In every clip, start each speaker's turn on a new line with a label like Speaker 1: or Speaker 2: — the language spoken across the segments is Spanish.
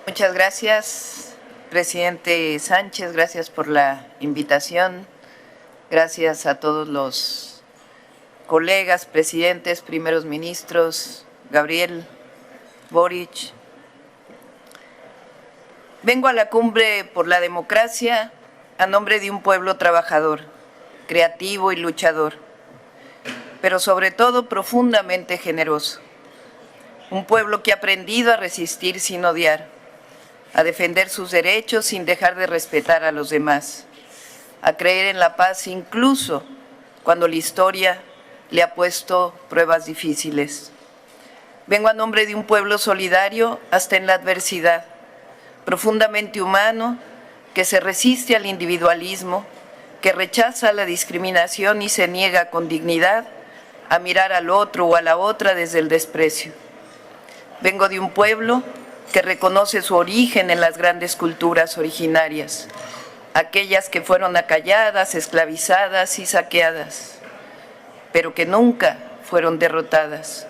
Speaker 1: Muchas gracias, presidente Sánchez, gracias por la invitación. Gracias a todos los colegas, presidentes, primeros ministros, Gabriel, Boric. Vengo a la cumbre por la democracia a nombre de un pueblo trabajador, creativo y luchador, pero sobre todo profundamente generoso. Un pueblo que ha aprendido a resistir sin odiar, a defender sus derechos sin dejar de respetar a los demás, a creer en la paz incluso cuando la historia le ha puesto pruebas difíciles. Vengo a nombre de un pueblo solidario hasta en la adversidad, profundamente humano, que se resiste al individualismo, que rechaza la discriminación y se niega con dignidad a mirar al otro o a la otra desde el desprecio. Vengo de un pueblo que reconoce su origen en las grandes culturas originarias, aquellas que fueron acalladas, esclavizadas y saqueadas, pero que nunca fueron derrotadas,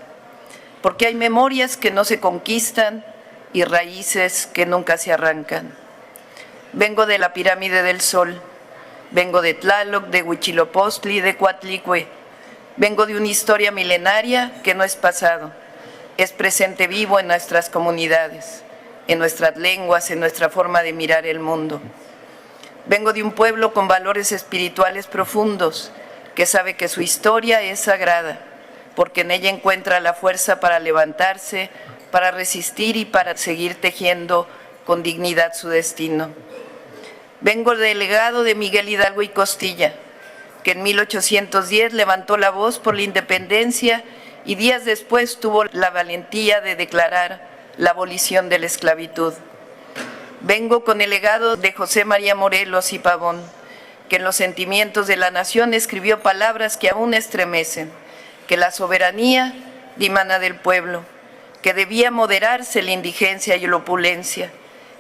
Speaker 1: porque hay memorias que no se conquistan y raíces que nunca se arrancan. Vengo de la Pirámide del Sol, vengo de Tlaloc, de Huitzilopochtli, de Coatlicue, vengo de una historia milenaria que no es pasado, es presente vivo en nuestras comunidades, en nuestras lenguas, en nuestra forma de mirar el mundo. Vengo de un pueblo con valores espirituales profundos, que sabe que su historia es sagrada, porque en ella encuentra la fuerza para levantarse, para resistir y para seguir tejiendo con dignidad su destino. Vengo del legado de Miguel Hidalgo y Costilla, que en 1810 levantó la voz por la independencia y días después tuvo la valentía de declarar la abolición de la esclavitud. Vengo con el legado de José María Morelos y Pavón, que en los sentimientos de la nación escribió palabras que aún estremecen, que la soberanía dimana del pueblo, que debía moderarse la indigencia y la opulencia,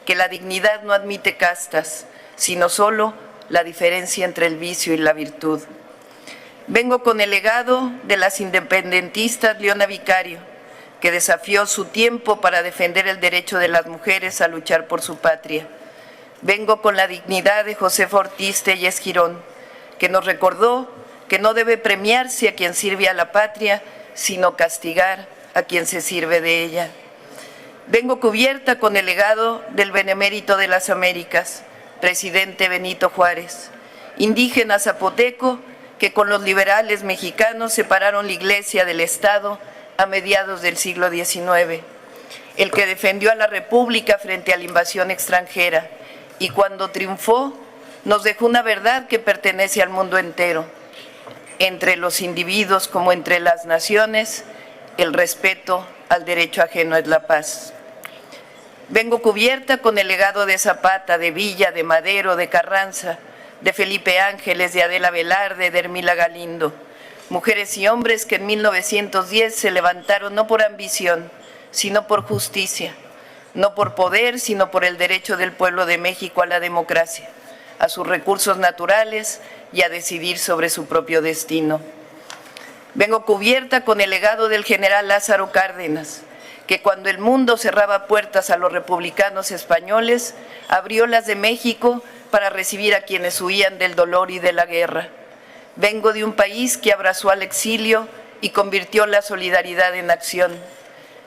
Speaker 1: que la dignidad no admite castas, sino solo la diferencia entre el vicio y la virtud. Vengo con el legado de las independentistas Leona Vicario, que desafió su tiempo para defender el derecho de las mujeres a luchar por su patria. Vengo con la dignidad de Josefa Ortiz Telles Girón, que nos recordó que no debe premiarse a quien sirve a la patria, sino castigar a quien se sirve de ella. Vengo cubierta con el legado del benemérito de las Américas, presidente Benito Juárez, indígena zapoteco que con los liberales mexicanos separaron la Iglesia del Estado a mediados del siglo XIX, el que defendió a la República frente a la invasión extranjera y cuando triunfó nos dejó una verdad que pertenece al mundo entero. Entre los individuos como entre las naciones, el respeto al derecho ajeno es la paz. Vengo cubierta con el legado de Zapata, de Villa, de Madero, de Carranza, de Felipe Ángeles, de Adela Velarde, de Hermila Galindo, mujeres y hombres que en 1910 se levantaron no por ambición, sino por justicia, no por poder, sino por el derecho del pueblo de México a la democracia, a sus recursos naturales y a decidir sobre su propio destino. Vengo cubierta con el legado del general Lázaro Cárdenas, que cuando el mundo cerraba puertas a los republicanos españoles, abrió las de México para recibir a quienes huían del dolor y de la guerra. Vengo de un país que abrazó al exilio y convirtió la solidaridad en acción.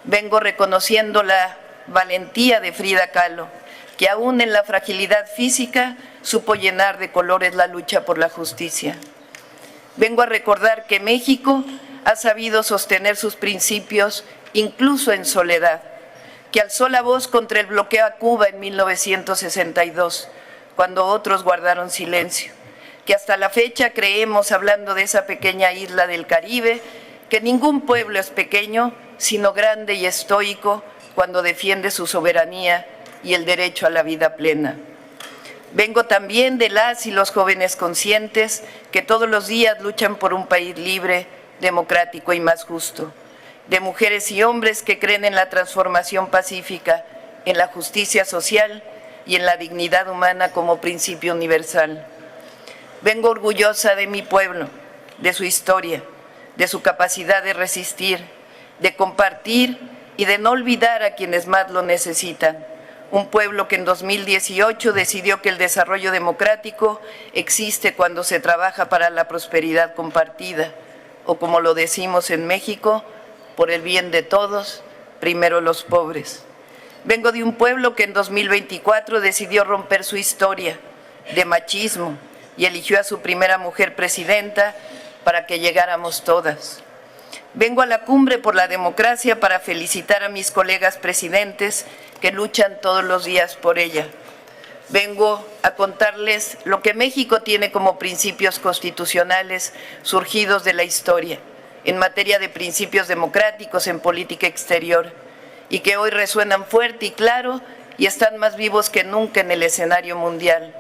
Speaker 1: Vengo reconociendo la valentía de Frida Kahlo, que aún en la fragilidad física supo llenar de colores la lucha por la justicia. Vengo a recordar que México ha sabido sostener sus principios incluso en soledad, que alzó la voz contra el bloqueo a Cuba en 1962, cuando otros guardaron silencio, que hasta la fecha creemos, hablando de esa pequeña isla del Caribe, que ningún pueblo es pequeño, sino grande y estoico cuando defiende su soberanía y el derecho a la vida plena. Vengo también de las y los jóvenes conscientes que todos los días luchan por un país libre, democrático y más justo, de mujeres y hombres que creen en la transformación pacífica, en la justicia social y en la dignidad humana como principio universal. Vengo orgullosa de mi pueblo, de su historia, de su capacidad de resistir, de compartir y de no olvidar a quienes más lo necesitan, Un pueblo que en 2018 decidió que el desarrollo democrático existe cuando se trabaja para la prosperidad compartida, o como lo decimos en México, por el bien de todos, primero los pobres. Vengo de un pueblo que en 2024 decidió romper su historia de machismo y eligió a su primera mujer presidenta para que llegáramos todas. Vengo a la Cumbre por la Democracia para felicitar a mis colegas presidentes que luchan todos los días por ella. Vengo a contarles lo que México tiene como principios constitucionales surgidos de la historia en materia de principios democráticos en política exterior y que hoy resuenan fuerte y claro y están más vivos que nunca en el escenario mundial.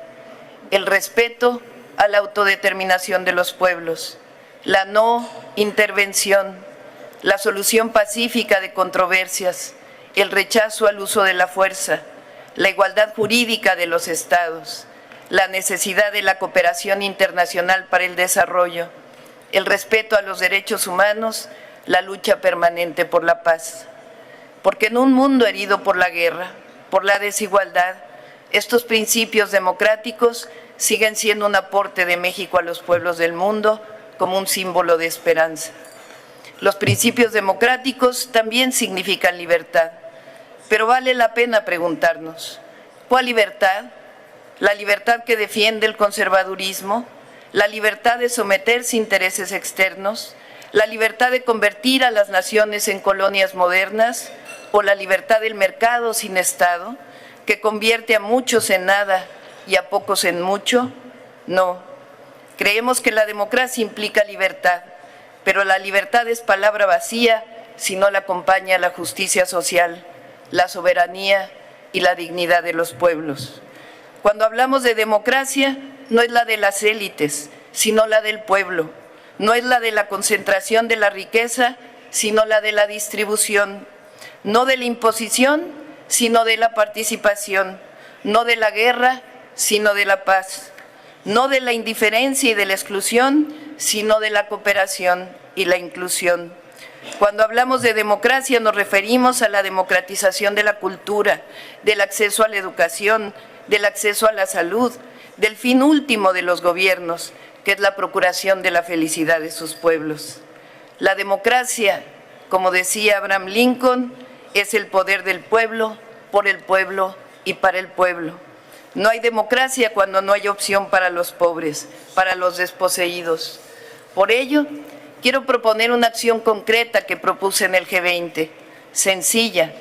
Speaker 1: El respeto a la autodeterminación de los pueblos, la no intervención, la solución pacífica de controversias, el rechazo al uso de la fuerza, la igualdad jurídica de los estados, la necesidad de la cooperación internacional para el desarrollo, el respeto a los derechos humanos, la lucha permanente por la paz. Porque en un mundo herido por la guerra, por la desigualdad, estos principios democráticos siguen siendo un aporte de México a los pueblos del mundo como un símbolo de esperanza. Los principios democráticos también significan libertad, pero vale la pena preguntarnos, ¿cuál libertad? ¿La libertad que defiende el conservadurismo? ¿La libertad de someterse a intereses externos? ¿La libertad de convertir a las naciones en colonias modernas? ¿O la libertad del mercado sin Estado, que convierte a muchos en nada y a pocos en mucho? No. Creemos que la democracia implica libertad, pero la libertad es palabra vacía si no la acompaña la justicia social, la soberanía y la dignidad de los pueblos. Cuando hablamos de democracia, no es la de las élites, sino la del pueblo. No es la de la concentración de la riqueza, sino la de la distribución. No de la imposición, sino de la participación. No de la guerra, sino de la paz. No de la indiferencia y de la exclusión, sino de la cooperación y la inclusión. Cuando hablamos de democracia nos referimos a la democratización de la cultura, del acceso a la educación, del acceso a la salud, del fin último de los gobiernos, que es la procuración de la felicidad de sus pueblos. La democracia, como decía Abraham Lincoln, es el poder del pueblo, por el pueblo y para el pueblo. No hay democracia cuando no hay opción para los pobres, para los desposeídos. Por ello, quiero proponer una acción concreta que propuse en el G20, sencilla,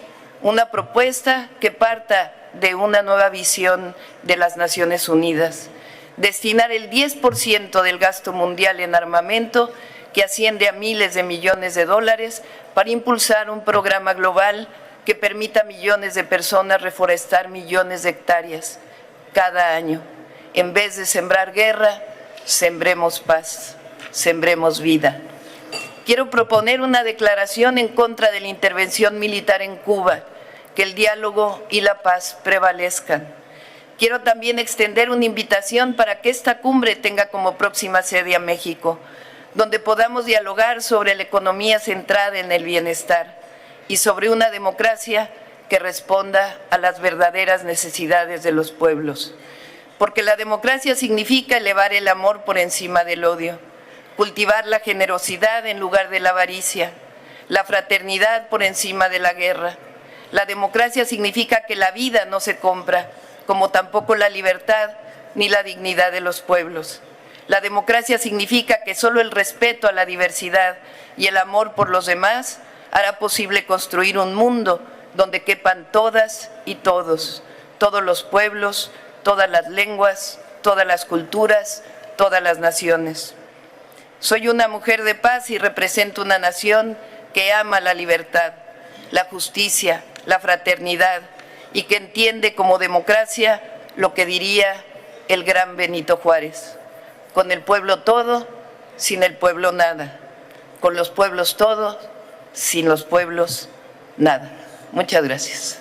Speaker 1: una propuesta que parta de una nueva visión de las Naciones Unidas, destinar el 10% del gasto mundial en armamento, que asciende a miles de millones de dólares, para impulsar un programa global que permita a millones de personas reforestar millones de hectáreas cada año. En vez de sembrar guerra, sembremos paz, sembremos vida. Quiero proponer una declaración en contra de la intervención militar en Cuba, que el diálogo y la paz prevalezcan. Quiero también extender una invitación para que esta cumbre tenga como próxima sede a México, donde podamos dialogar sobre la economía centrada en el bienestar y sobre una democracia que responda a las verdaderas necesidades de los pueblos. Porque la democracia significa elevar el amor por encima del odio, cultivar la generosidad en lugar de la avaricia, la fraternidad por encima de la guerra. La democracia significa que la vida no se compra, como tampoco la libertad ni la dignidad de los pueblos. La democracia significa que solo el respeto a la diversidad y el amor por los demás hará posible construir un mundo donde quepan todas y todos, todos los pueblos, todas las lenguas, todas las culturas, todas las naciones. Soy una mujer de paz y represento una nación que ama la libertad, la justicia, la fraternidad y que entiende como democracia lo que diría el gran Benito Juárez: con el pueblo todo, sin el pueblo nada; con los pueblos todo, sin los pueblos nada. Muchas gracias.